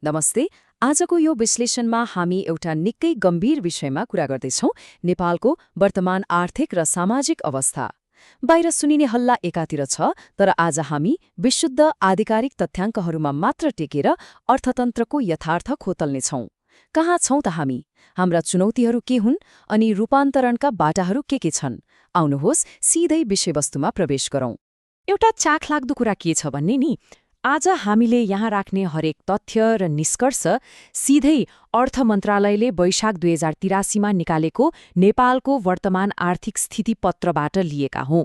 नमस्ते। आजको यो विश्लेषणमा हामी एउटा निकै गम्भीर विषयमा कुरा गर्दैछौं, नेपालको वर्तमान आर्थिक र सामाजिक अवस्था। बाहिर सुनिने हल्ला एकातिर छ, तर आज हामी विशुद्ध आधिकारिक तथ्याङ्कहरूमा मात्र टेकेर अर्थतन्त्रको यथार्थ खोतल्नेछौं। कहाँ छौं त हामी? हाम्रा चुनौतीहरू के हुन् अनि रूपान्तरणका बाटाहरू के छन्? आउनुहोस् सिधै विषयवस्तुमा प्रवेश गरौं। एउटा चाखलाग्दो कुरा के छ भन्ने नि, आज हामीले यहाँ राख्ने हरेक तथ्य र निष्कर्ष सिधै अर्थ मन्त्रालयले वैशाख 2083मा निकालेको नेपालको वर्तमान आर्थिक स्थिति पत्रबाट लिएका हौं।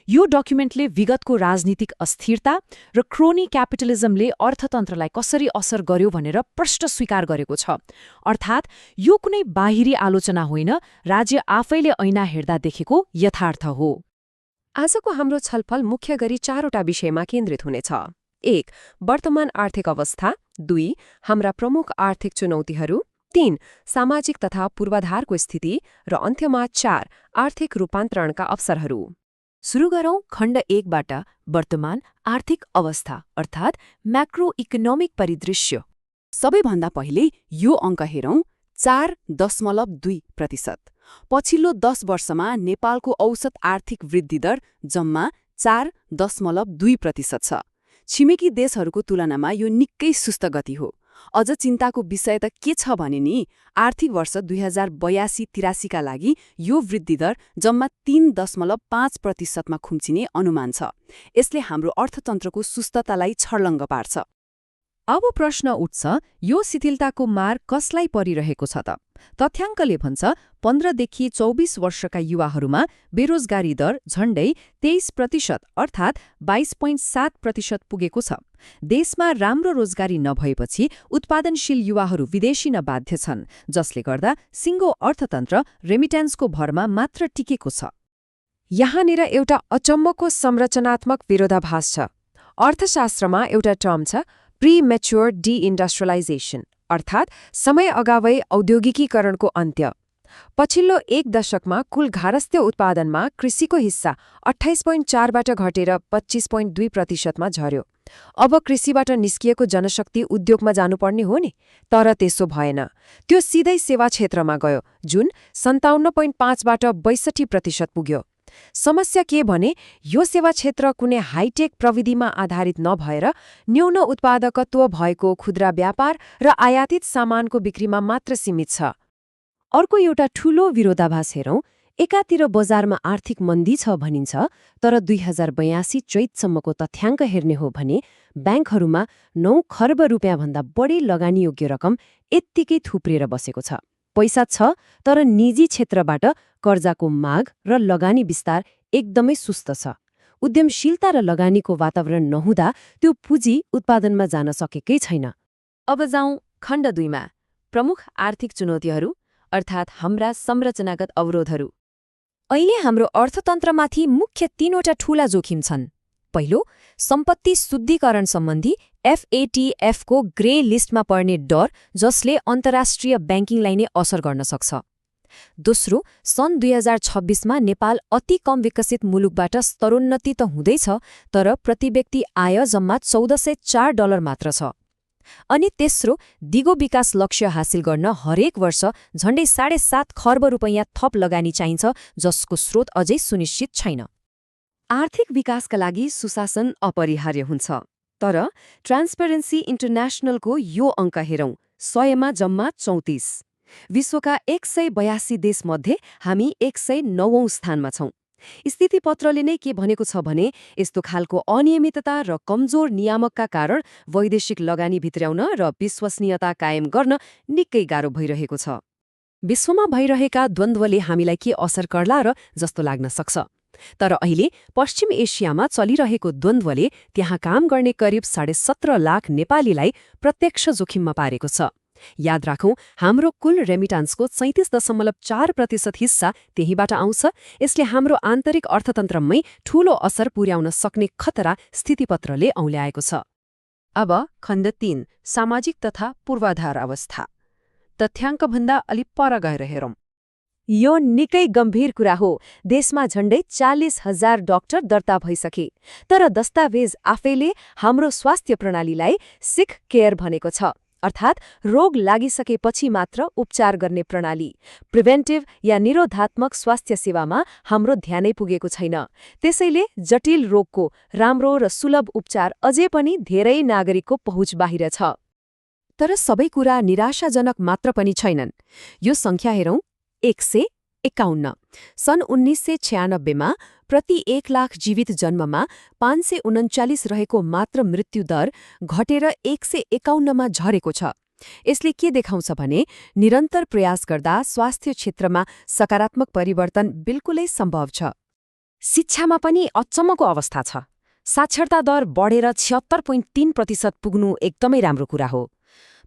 यो डकुमेन्टले विगतको राजनीतिक अस्थिरता र क्रोनी क्यापिटलिजमले अर्थतन्त्रलाई कसरी असर गर्यो भनेर प्रष्ट स्वीकार गरेको छ। अर्थात् यो कुनै बाहिरी आलोचना होइन, राज्य आफैले ऐना हेर्दा देखेको यथार्थ हो। आजको हाम्रो छलफल मुख्य गरी 4वटा विषयमा केन्द्रित हुनेछ। 1. वर्तमान आर्थिक अवस्था। 2. हाम्रा प्रमुख आर्थिक चुनौतीहरू। 3. सामाजिक तथा पूर्वाधारको स्थिति र अन्त्यमा 4. आर्थिक रूपान्तरणका अवसरहरू। सुरु गरौं खण्ड 1बाट, वर्तमान आर्थिक अवस्था अर्थात् म्याक्रो इकोनोमिक परिदृश्य। सबैभन्दा पहिले यो अङ्क हेरौं, 4.2%। पछिल्लो 10 वर्षमा नेपालको औसत आर्थिक वृद्धि दर जम्मा 4.2% छ। छिमेकी देशहरूको तुलनामा यो निकै सुस्त गति हो। अझ चिन्ताको विषय त के छ भने नि, आर्थिक वर्ष 2082-83का लागि यो वृद्धि दर जम्मा 3.5%मा खुम्चिने अनुमान छ। यसले हाम्रो अर्थतन्त्रको सुस्ततालाई छर्लङ्ग पार्छ। अब प्रश्न उठ्छ, यो शिथिलताको मार कसलाई परिरहेको छ त? तथ्याङ्कले भन्छ 15 देखि 24 वर्षका युवाहरूमा बेरोजगारी दर झण्डै 23% अर्थात् 22.7% पुगेको छ। देशमा राम्रो रोजगारी नभएपछि उत्पादनशील युवाहरू विदेशी न बाध्य छन्, जसले गर्दा सिङ्गो अर्थतन्त्र रेमिट्यान्सको भरमा मात्र टिकेको छ। यहाँनिर एउटा अचम्मको संरचनात्मक विरोधाभास छ। अर्थशास्त्रमा एउटा टर्म छ, प्री-मैच्योर डी-इन्डस्ट्रियलाइजेसन, अर्थात् समय अगावै औद्योगिकीकरणको अन्त्य। पछिल्लो 1 दशकमा कुल घारस्थ्य उत्पादनमा कृषिको हिस्सा 28.4बाट घटेर 25.2%मा झर्यो। अब कृषिबाट निस्किएको जनशक्ति उद्योगमा जानुपर्ने हो नि, तर त्यसो भएन। त्यो सिधै सेवा क्षेत्रमा गयो, जुन 57.5बाट 62% पुग्यो। समस्या के भने, यो सेवा क्षेत्र कुनै हाइटेक प्रविधिमा आधारित नभएर न्यून उत्पादकत्व भएको खुद्रा व्यापार र आयातित सामानको बिक्रीमा मात्र सीमित छ। अर्को एउटा ठूलो विरोधाभास हेरौं। एकातिर बजारमा आर्थिक मन्दी छ भनिन्छ, तर 2082 चैतसम्मको तथ्याङ्क हेर्ने हो भने ब्याङ्कहरूमा 9 खर्ब रुपियाँभन्दा बढी लगानीयोग्य रकम यत्तिकै थुप्रिएर बसेको छ। पैसा छ, तर निजी क्षेत्रबाट कर्जाको माग र लगानी विस्तार एकदमै सुस्त छ। उद्यमशीलता र लगानीको वातावरण नहुँदा त्यो पुँजी उत्पादनमा जान सकेकै छैन। अब जाउँ खण्ड 2मा, प्रमुख आर्थिक चुनौतीहरू अर्थात् हाम्रा संरचनागत अवरोधहरू। अहिले हाम्रो अर्थतन्त्रमाथि मुख्य 3वटा ठूला जोखिम छन्। पहिलो, सम्पत्ति शुद्धिकरण सम्बन्धी FATFको ग्रे लिस्टमा पर्ने डर, जसले अन्तर्राष्ट्रिय ब्याङ्किङलाई नै असर गर्न सक्छ। दोस्रो, सन् 2026मा नेपाल अति कम विकसित मुलुकबाट स्तरोन्नति त हुँदैछ, तर प्रतिव्यक्ति आय जम्मा $1404 मात्र छ। अनि तेस्रो, दिगो विकास लक्ष्य हासिल गर्न हरेक वर्ष झण्डै 7.5 खर्ब रुपैयाँ थप लगानी चाहिन्छ, जसको स्रोत अझै सुनिश्चित छैन। आर्थिक विकासका लागि सुशासन अपरिहार्य हुन्छ, तर ट्रान्सपेरेन्सी इन्टरनेसनलको यो अङ्क हेरौं, 100मा जम्मा 34। विश्वका 182 देशमध्ये हामी 109औं स्थानमा छौं। स्थितिपत्रले नै के भनेको छ भने, यस्तो खालको अनियमितता र कमजोर नियामकका कारण वैदेशिक लगानी भित्र्याउन र विश्वसनीयता कायम गर्न निकै गाह्रो भइरहेको छ। विश्वमा भइरहेका द्वन्द्वले हामीलाई के असर गर्ला र जस्तो लाग्न सक्छ। तर अहिले पश्चिम एसियामा चलिरहेको द्वन्द्वले त्यहाँ काम गर्ने करिब 17.5 लाख नेपालीलाई प्रत्यक्ष जोखिममा पारेको छ। याद राखौं, हाम्रो कुल रेमिटान्सको 37.4% हिस्सा त्यहीबाट आउँछ। यसले हाम्रो आन्तरिक अर्थतन्त्रमै ठूलो असर पुर्याउन सक्ने खतरा स्थितिपत्रले औल्याएको छ। अब खण्ड 3, सामाजिक तथा पूर्वाधार अवस्था। तथ्याङ्कभन्दा अलि पर गएर हेरौं। यो निकै गम्भीर कुरा हो। देशमा झण्डै 40,000 डाक्टर दर्ता भइसके, तर दस्तावेज आफैले हाम्रो स्वास्थ्य प्रणालीलाई सिक केयर भनेको छ। अर्थात् रोग लागिसकेपछि मात्र उपचार गर्ने प्रणाली। प्रिभेन्टिभ या निरोधात्मक स्वास्थ्य सेवामा हाम्रो ध्यानै पुगेको छैन। त्यसैले जटिल रोगको राम्रो र सुलभ उपचार अझै पनि धेरै नागरिकको पहुँच बाहिर छ। तर सबै कुरा निराशाजनक मात्र पनि छैनन्। यो संख्या हेरौं, 151। सन् 1996 मा प्रति 1 लाख जीवित जन्ममा 539 रहेको मात्र मृत्युदर घटेर 151 मा झरेको छ। यसले के देखाउँछ भने निरन्तर प्रयास गर्दा स्वास्थ्य क्षेत्रमा सकारात्मक परिवर्तन बिल्कुलै सम्भव छ। शिक्षामा पनि अचम्मको अवस्था छ। साक्षरता दर बढेर 76.3% पुग्नु एकदमै राम्रो कुरा हो।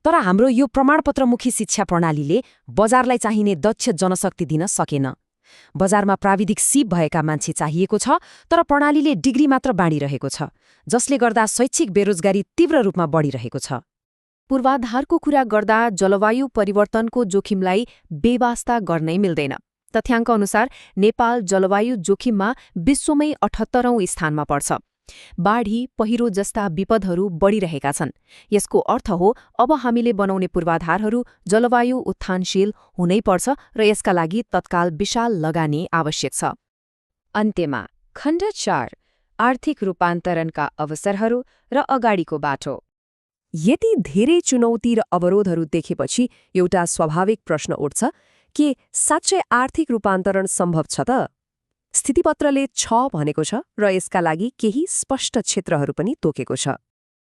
तर हाम्रो यो प्रमाणपत्रमुखी शिक्षा प्रणालीले बजारलाई चाहिने दक्ष जनशक्ति दिन सकेन। बजारमा प्राविधिक सिप भएका मान्छे चाहिएको छ, तर प्रणालीले डिग्री मात्र बाँडिरहेको छ, जसले गर्दा शैक्षिक बेरोजगारी तीव्र रूपमा बढिरहेको छ। पूर्वाधारको कुरा गर्दा जलवायु परिवर्तनको जोखिमलाई बेवास्ता गर्नै मिल्दैन। तथ्याङ्क अनुसार नेपाल जलवायु जोखिममा विश्वमै 78औं स्थानमा पर्छ। बाढी, पहिरो जस्ता विपदहरू बढिरहेका छन्। यसको अर्थ हो अब हामीले बनाउने पूर्वाधारहरू जलवायु उत्थानशील हुनैपर्छ र यसका लागि तत्काल विशाल लगानी आवश्यक छ। अन्त्यमा खण्ड 4 आर्थिक रूपान्तरणका अवसरहरू र अगाडिको बाटो। यति धेरै चुनौती र अवरोधहरू देखेपछि एउटा स्वाभाविक प्रश्न उठ्छ, के साँच्चै आर्थिक रूपान्तरण सम्भव छ त? स्थितिपत्रले छ भनेको छ र यसका लागि केही स्पष्ट क्षेत्रहरू पनि तोकेको छ।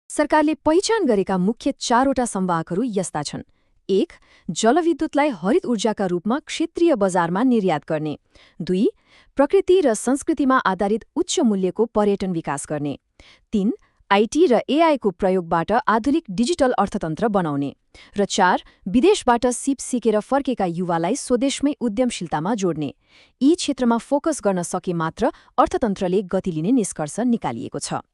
सरकारले पहिचान गरेका मुख्य 4वटा संवाहकहरू यस्ता छन्। 1. जलविद्युतलाई हरित ऊर्जाका रूपमा क्षेत्रीय बजारमा निर्यात गर्ने। 2. प्रकृति र संस्कृतिमा आधारित उच्च मूल्यको पर्यटन विकास गर्ने। 3. आईटी र एआईको प्रयोगबाट आधुनिक डिजिटल अर्थतन्त्र बनाउने। र 4. विदेशबाट सिप सिकेर फर्केका युवालाई स्वदेशमै उद्यमशीलतामा जोड्ने। यी क्षेत्रमा फोकस गर्न सके मात्र अर्थतन्त्रले गति लिने निष्कर्ष निकालिएको छ।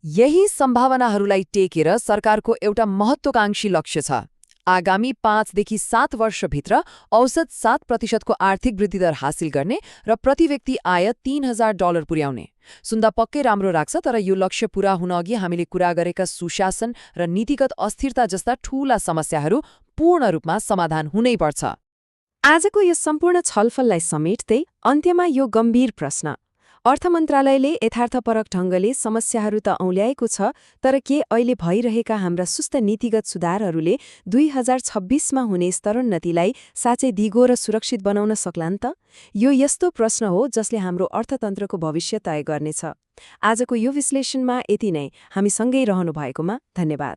यही सम्भावनाहरूलाई टेकेर सरकारको एउटा महत्त्वाकांक्षी लक्ष्य छ। आगामी 5 देखि 7 वर्षभित्र औसत 7% को आर्थिक वृद्धिदर हासिल गर्ने र प्रति व्यक्ति आय $3000 पुर्याउने। सुन्दा पक्कै राम्रो लाग्छ, तर यो लक्ष्य पूरा हुन अघि हामीले कुरा गरेका सुशासन र नीतिगत अस्थिरता जस्ता ठूला समस्याहरू पूर्ण रूपमा समाधान हुनै पर्छ। आजको यो सम्पूर्ण छलफललाई समेट्दै अन्त्यमा यो गम्भीर प्रश्न, अर्थ मन्त्रालयले यथार्थपरक ढङ्गले समस्याहरू त औल्याएको छ, तर के अहिले भइरहेका हाम्रा सुस्त नीतिगत सुधारहरूले 2026 मा हुने स्तरोन्नतिलाई साँच्चै दिगो र सुरक्षित बनाउन सक्लान् त? यो यस्तो प्रश्न हो जसले हाम्रो अर्थतन्त्रको भविष्य तय गर्नेछ। आजको यो विश्लेषणमा यति नै। हामीसँगै रहनुभएकोमा धन्यवाद।